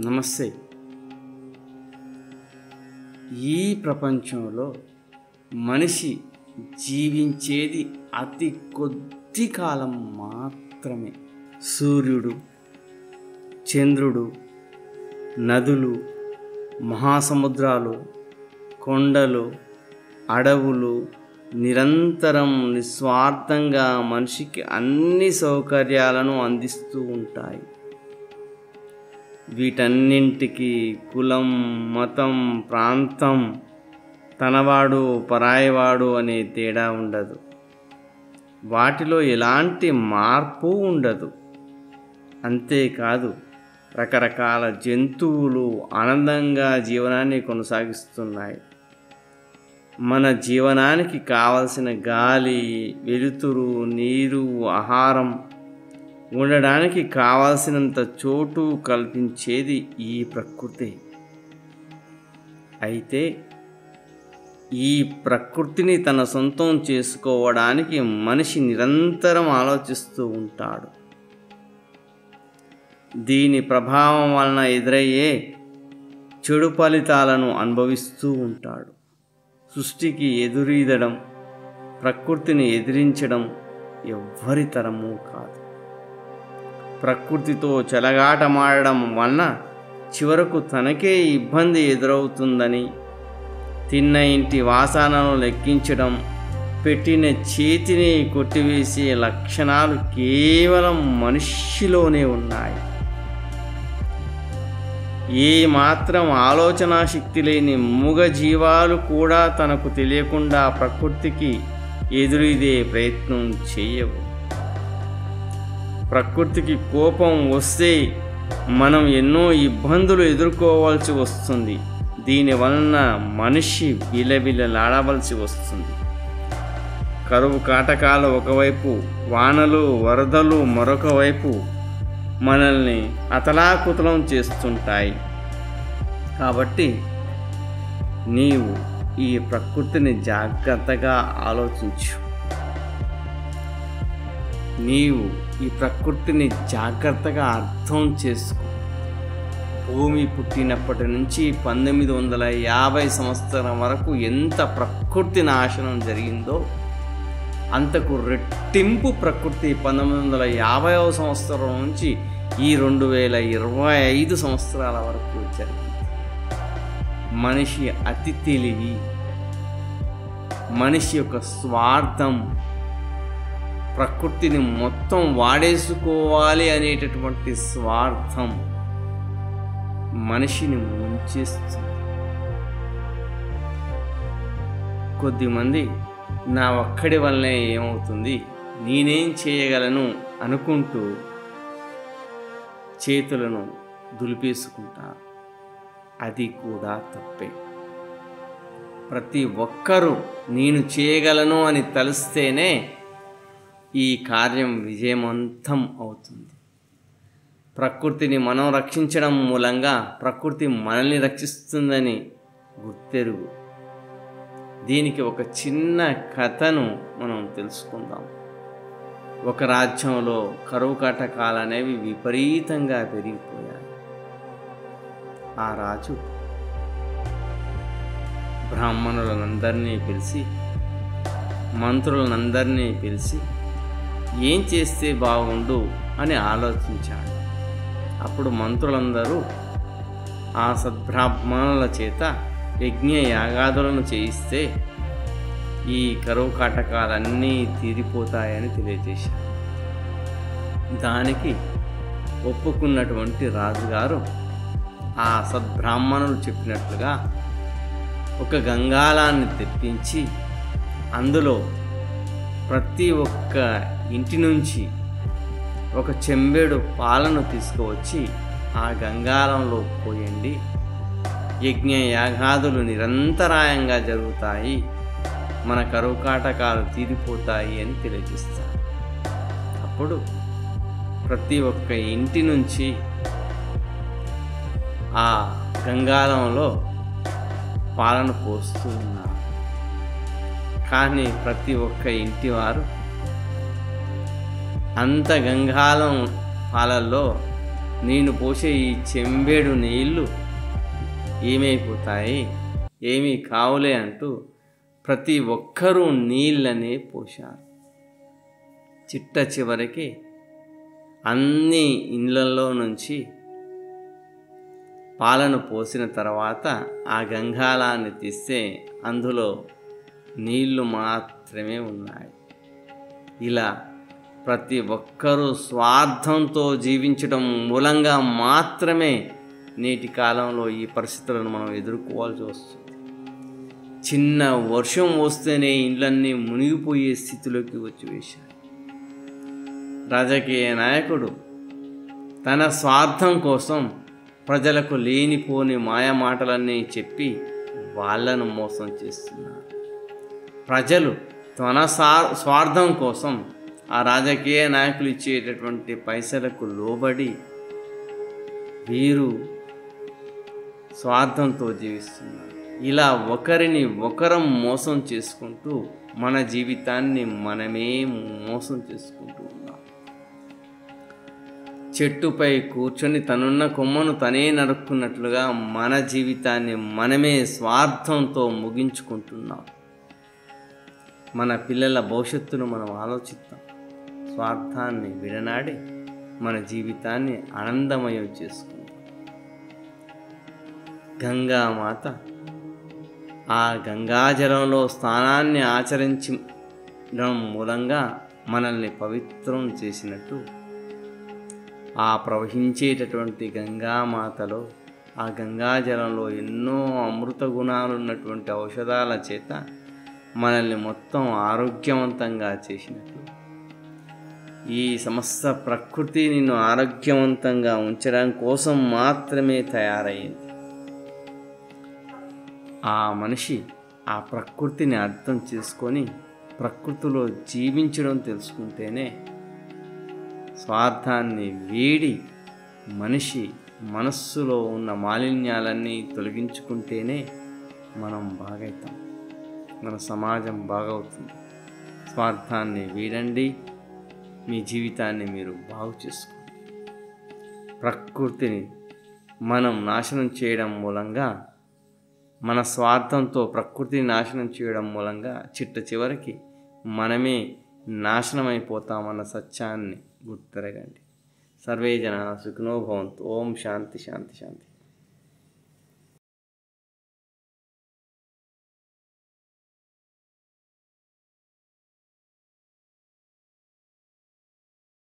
నమస్తే. ఈ ప్రపంచంలో మనిషి జీవించేది అతి కొద్ది కాలం మాత్రమే. సూర్యుడు, చంద్రుడు, నదులు, మహాసముద్రాలు, కొండలు, అడవులు నిరంతరం నిస్వార్థంగా మనిషికి అన్ని సౌకర్యాలను అందిస్తూ ఉంటాయి. వీటన్నింటికి కులం, మతం, ప్రాంతం, తనవాడు పరాయివాడు అనే తేడా ఉండదు. వాటిలో ఎలాంటి మార్పు ఉండదు. అంతేకాదు, రకరకాల జంతువులు ఆనందంగా జీవనాన్ని కొనసాగిస్తున్నాయి. మన జీవనానికి కావలసిన గాలి, వెలుతురు, నీరు, ఆహారం, ఉండడానికి కావాల్సినంత చోటు కల్పించేది ఈ ప్రకృతి. అయితే ఈ ప్రకృతిని తన సొంతం చేసుకోవడానికి మనిషి నిరంతరం ఆలోచిస్తూ ఉంటాడు. దీని ప్రభావం వలన ఎదురయ్యే చెడు ఫలితాలను అనుభవిస్తూ ఉంటాడు. సృష్టికి ఎదురీదడం, ప్రకృతిని ఎదిరించడం ఎవ్వరి తరమూ కాదు. ప్రకృతితో చెలగాటమాడడం వలన చివరకు తనకే ఇబ్బంది ఎదురవుతుందని, తిన్న ఇంటి వాసనను లెక్కించడం, పెట్టిన చేతిని కొట్టివేసే లక్షణాలు కేవలం మనిషిలోనే ఉన్నాయి. ఏ మాత్రం ఆలోచనా శక్తి లేని మూగ జీవాలు కూడా తనకు తెలియకుండా ప్రకృతికి ఎదురీదే ప్రయత్నం చేయవు. ప్రకృతికి కోపం వస్తే మనం ఎన్నో ఇబ్బందులు ఎదుర్కోవాల్సి వస్తుంది. దీనివలన మనిషి విలవిలలాడవలసి వస్తుంది. కరువు కాటకాలు ఒకవైపు, వానలు వరదలు మరొక వైపు మనల్ని అతలాకుతలం చేస్తుంటాయి. కాబట్టి నీవు ఈ ప్రకృతిని జాగ్రత్తగా ఆలోచించు. నీవు ఈ ప్రకృతిని జాగ్రత్తగా అర్థం చేసుకో. భూమి పుట్టినప్పటి నుంచి 1950 సంవత్సరం వరకు ఎంత ప్రకృతి నాశనం జరిగిందో అంతకు రెట్టింపు ప్రకృతి 1950వ సంవత్సరం నుంచి ఈ 2025 సంవత్సరాల వరకు జరిగింది. మనిషి అతి తెలివి, మనిషి యొక్క స్వార్థం, ప్రకృతిని మొత్తం వాడేసుకోవాలి అనేటటువంటి స్వార్థం మనిషిని ముంచేస్తుంది. కొద్దిమంది నా ఒక్కడి వల్లనే ఏమవుతుంది, నేనేం చేయగలను అనుకుంటూ చేతులను దులిపేసుకుంటారు. అది కూడా తప్పే. ప్రతి ఒక్కరూ నేను చేయగలను అని తలిస్తేనే ఈ కార్యం విజయవంతం అవుతుంది. ప్రకృతిని మనం రక్షించడం మూలంగా ప్రకృతి మనల్ని రక్షిస్తుందని గుర్తెరుగు. దీనికి ఒక చిన్న కథను మనం తెలుసుకుందాం. ఒక రాజ్యంలో కరువు కాటకాలు అనేవి విపరీతంగా పెరిగిపోయాయి. ఆ రాజు బ్రాహ్మణులందరినీ పిలిచి, మంత్రులందరినీ పిలిచి ఏం చేస్తే బాగుండు అని ఆలోచించాడు. అప్పుడు మంత్రులందరూ ఆ సద్బ్రాహ్మణుల చేత యజ్ఞ యాగాదులను చేయిస్తే ఈ కరువు కాటకాలన్నీ తీరిపోతాయని తెలియజేశారు. దానికి ఒప్పుకున్నటువంటి రాజుగారు ఆ సద్బ్రాహ్మణులు చెప్పినట్లుగా ఒక గంగాళాన్ని తెప్పించి అందులో ప్రతి ఒక్క ఇంటి నుంచి ఒక చెంబేడు పాలను తీసుకువచ్చి ఆ గంగాళంలో పోయండి. యజ్ఞ యాగాదులు నిరంతరాయంగా జరుగుతాయి, మన కరువు కాటకాలు తీరిపోతాయి అని తెలియజేస్తారు. అప్పుడు ప్రతి ఒక్క ఇంటి నుంచి ఆ గంగాళంలో పాలను పోస్తూ ఉన్నారు. కానీ ప్రతి ఒక్క ఇంటి వారు అంత గంగాళం పాలల్లో నేను పోసే ఈ చెంబేడు నీళ్లు ఏమైపోతాయి, ఏమీ కావులే అంటూ ప్రతి ఒక్కరూ నీళ్ళనే పోశారు. చిట్ట చివరికి అన్ని ఇళ్ళల్లో నుంచి పాలను పోసిన తర్వాత ఆ గంగాళాన్ని తీస్తే అందులో నీళ్లు మాత్రమే ఉన్నాయి. ఇలా ప్రతి ఒక్కరూ స్వార్థంతో జీవించడం మూలంగా మాత్రమే నేటి కాలంలో ఈ పరిస్థితులను మనం ఎదుర్కోవాల్సి వస్తుంది. చిన్న వర్షం వస్తేనే ఇండ్లన్నీ మునిగిపోయే స్థితిలోకి వచ్చి వేశారు. రాజకీయ నాయకుడు తన స్వార్థం కోసం ప్రజలకు లేనిపోని మాయమాటలన్నీ చెప్పి వాళ్ళను మోసం చేస్తున్నారు. ప్రజలు తన స్వార్థం కోసం ఆ రాజకీయ నాయకులు ఇచ్చేటటువంటి పైసలకు లోబడి వీరు స్వార్థంతో జీవిస్తున్నారు. ఇలా ఒకరిని ఒకరం మోసం చేసుకుంటూ మన జీవితాన్ని మనమే మోసం చేసుకుంటూ ఉన్నాం. చెట్టుపై కూర్చొని తనున్న కొమ్మను తనే నరుక్కున్నట్లుగా మన జీవితాన్ని మనమే స్వార్థంతో ముగించుకుంటున్నాం. మన పిల్లల భవిష్యత్తును మనం ఆలోచిద్దాం. స్వార్థాన్ని విడనాడి మన జీవితాన్ని ఆనందమయం చేసుకుందాం. గంగామాత ఆ గంగాజలంలో స్నానాన్ని ఆచరించడం మూలంగా మనల్ని పవిత్రం చేసినట్టు ఆ ప్రవహించేటటువంటి గంగామాతలో ఆ గంగాజలంలో ఎన్నో అమృత గుణాలు ఉన్నటువంటి ఔషధాల చేత మనల్ని మొత్తం ఆరోగ్యవంతంగా చేసినట్లు ఈ సమస్త ప్రకృతి నిన్ను ఆరోగ్యవంతంగా ఉంచడం కోసం మాత్రమే తయారయ్యింది. ఆ మనిషి ఆ ప్రకృతిని అర్థం చేసుకొని ప్రకృతిలో జీవించడం తెలుసుకుంటేనే, స్వార్థాన్ని వీడి మనిషి మనస్సులో ఉన్న మాలిన్యాలన్నీ తొలగించుకుంటేనే మనం బాగవుతాం, మన సమాజం బాగవుతుంది. స్వార్థాన్ని వీడండి, మీ జీవితాన్ని మీరు బాగు చేసుకోండి. ప్రకృతిని మనం నాశనం చేయడం మూలంగా, మన స్వార్థంతో ప్రకృతిని నాశనం చేయడం మూలంగా చిట్ట చివరికి మనమే నాశనమైపోతామన్న సత్యాన్ని గుర్తెరగండి. సర్వే జనాః సుఖినో భవంతు. ఓం శాంతి శాంతి శాంతి.